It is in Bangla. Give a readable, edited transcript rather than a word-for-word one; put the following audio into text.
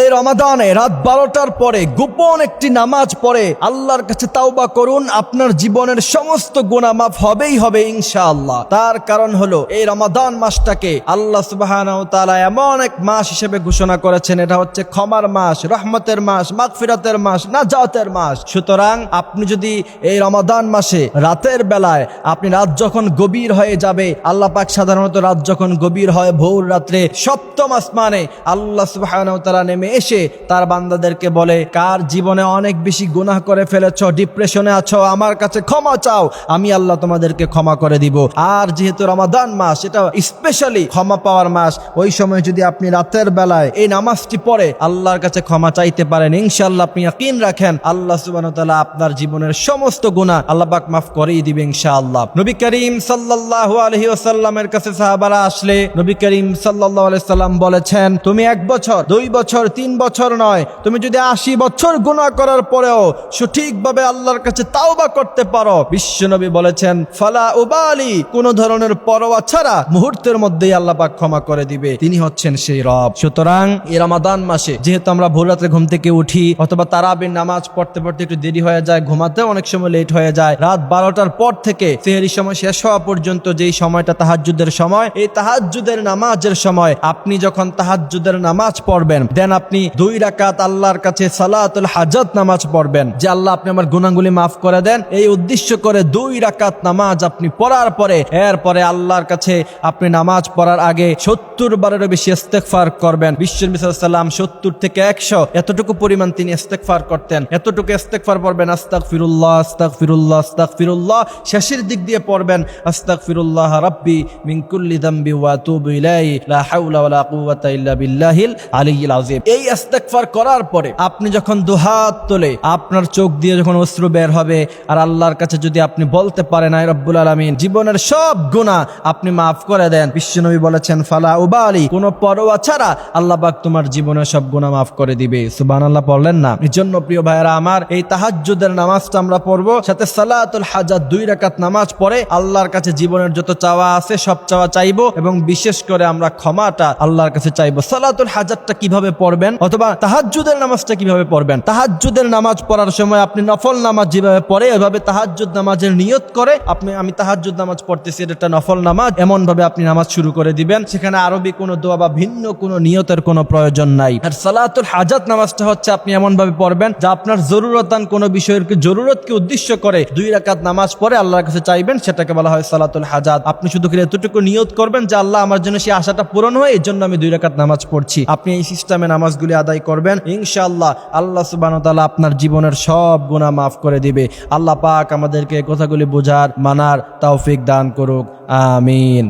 এই রমাদানে রাত 12টার পরে গোপন একটি নামাজ পড়ে আল্লাহর কাছে তাওবা করুন, আপনার জীবনের সমস্ত গুনাহ মাফ হবেই হবে ইনশাআল্লাহ। তার কারণ হলো এই রমাদান মাসটাকে আল্লাহ সুবহানাহু ওয়া তাআলা এমন এক মাস হিসেবে ঘোষণা করেছেন, এটা হচ্ছে ক্ষমার মাস, রহমতের মাস, মাগফিরাতের মাস, নাজাতের মাস। সুতরাং আপনি যদি এই রমাদান মাসে রাতের বেলায় আপনি রাত যখন গভীর হয়ে যাবে, আল্লাহ পাক সাধারণত রাত যখন গভীর হয় ভোর রাত্রে সপ্তম আসমানে আল্লাহ সুবহানাহু ওয়া তাআলা নেমে এসে তার বান্দাদেরকে বলে, কার জীবনে অনেক বেশি গুনাহ করে ফেলেছো, ডিপ্রেশনে আছো, আমার কাছে ক্ষমা চাও, আমি আল্লাহ তোমাদেরকে ক্ষমা করে দিব। আর যেহেতু রমাদান মাস, এটা স্পেশালি ক্ষমা পাওয়ার মাস, ওই সময় যদি আপনি রাতের বেলায় এই নামাজটি পড়ে আল্লাহর কাছে ক্ষমা চাইতে পারেন, ইনশাআল্লাহ আপনি ইয়াকিন রাখেন আল্লাহ সুবহানাহু ওয়া তাআলা আপনার জীবনের সমস্ত গুনাহ আল্লাহ পাক মাফ করেই দিবে ইনশাআল্লাহ। নবী করিম সাল্লাল্লাহু আলাইহি ওয়াসাল্লামের কাছে সাহাবারা আসলে নবী করিম সাল্লাল্লাহু আলাইহি সাল্লাম বলেছেন, তুমি 1 বছর 2 বছর 3 বছর নয়, তুমি যদি 80 বছর গুনাহ করার পরেও সঠিকভাবে আল্লাহর কাছে তাওবা করতে পারো, বিশ্বনবী বলেছেন ফালা উবালি, কোন ধরনের পরোয়া ছাড়া মুহূর্তের মধ্যেই আল্লাহ পাক ক্ষমা করে দিবে, তিনি হচ্ছেন সেই রব। সুতরাং এই রমাদান মাসে যেহেতু আমরা ভোর রাতে ঘুম থেকে উঠি অথবা তারাবির নামাজ পড়তে পড়তে একটু দেরি হয়ে যায়, ঘুমাতে অনেক সময় লেট হয়ে যায়, রাত 12টার পর থেকে সেহরির সময় শেষ হওয়া পর্যন্ত যেই সময়টা তাহাজ্জুদের সময়, এই তাহাজ্জুদের নামাজের সময় আপনি যখন তাহাজ্জুদের নামাজ পড়বেন, দেন আপনি 2 রাকাত আল্লাহর কাছে সালাতুল হাজাত নামাজ পড়বেন, যে আল্লাহ আপনি আমার গুনাহগুলি মাফ করে দেন, এই উদ্দেশ্য করে 2 রাকাত নামাজ আপনি পড়ার পরে এরপরে আল্লাহর কাছে আপনি নামাজ পড়ার আগে 70 বারেরও বেশি ইস্তেগফার করবেন। বিশ্বনবী সাল্লাল্লাহু আলাইহি ওয়াসাল্লাম 70 থেকে 100 এতটুকু পরিমাণ তিনি ইস্তেগফার করতেন, এতটুকু ইস্তেগফার পড়বেন, আস্তাগফিরুল্লাহ আস্তাগফিরুল্লাহ আস্তাগফিরুল্লাহ, শেষের দিক দিয়ে পড়বেন আস্তাগফিরুল্লাহ রাব্বি মিন কুল্লি যামবি ওয়া আতুবু ইলাইহি লা হাওলা ওয়ালা কুওয়াতা ইল্লা বিল্লাহিল আলিয়্যিল আযীম। এই ইস্তেগফার করার পরে আপনি যখন দুহাত তোলে আপনার চোখ দিয়ে যখন অশ্রু বের হবে আর আল্লাহর কাছে যদি আপনি বলতে পারেন, আয় রব্বুল আলামিন জীবনের সব গুনাহ আপনি মাফ করে দেন, বিশ্বনবী বলেছেন ফালা উবালি, কোনো পরোয়া ছাড়া আল্লাহ পাক তোমার জীবনের সব গুনাহ মাফ করে দিবে। সুবহানাল্লাহ পড়লেন না? এজন্য প্রিয় ভাইরা আমার, এই তাহাজ্জুদের নামাজটা আমরা পড়বো, সাথে সালাতুল হাজাত 2 রাকাত নামাজ পড়ে আল্লাহর কাছে জীবনের যত চাওয়া আছে সব চাওয়া চাইবো, এবং বিশেষ করে আমরা ক্ষমাটা আল্লাহর কাছে চাইবো। সালাতুল হাজাতটা কিভাবে পড়বেন অথবা তাহাজ্জুদের নামাজটা কিভাবে পড়বেন? তাহাজ্জুদের নামাজ পড়ার সময় আপনি নফল নামাজ যেভাবে পড়ে ওইভাবে তাহাজ্জুদ নামাজের নিয়ত করে আমি তাহাজ্জুদ নামাজ পড়তেছি, এটা নফল নামাজ, এমন ভাবে আপনি নামাজ শুরু করে দিবেন, সেখানে আরবি কোনো দোয়া বা ভিন্ন কোনো নিয়তের কোনো প্রয়োজন নাই। আর সালাতুল হাজাত নামাজটা হচ্ছে আপনি এমন ভাবে পড়বেন যা আপনার জরুরতান কোনো বিষয়ের জরুরতকে উদ্দেশ্য করে 2 রাকাত নামাজ পড়ে আল্লাহর কাছে চাইবেন, সেটাকে বলা হয় সালাতুল হাজাত। আপনি শুধু করে এতটুকু নিয়ত করবেন যে আল্লাহ আমার জন্য সেই আশাটা পূরণ হয়, এই জন্য আমি 2 রাকাত নামাজ পড়ছি। আপনি এই সিস্টেমে নামাজগুলি আদায় করবেন, ইনশাআল্লাহ আল্লাহ সুবহানাহু ওয়া তাআলা আপনার জীবনের সব গুনাহ মাফ করে দিবে। আল্লাহ পাক আমাদেরকে এই কথাগুলি বোঝার মানার তৌফিক দান করুক, আমিন।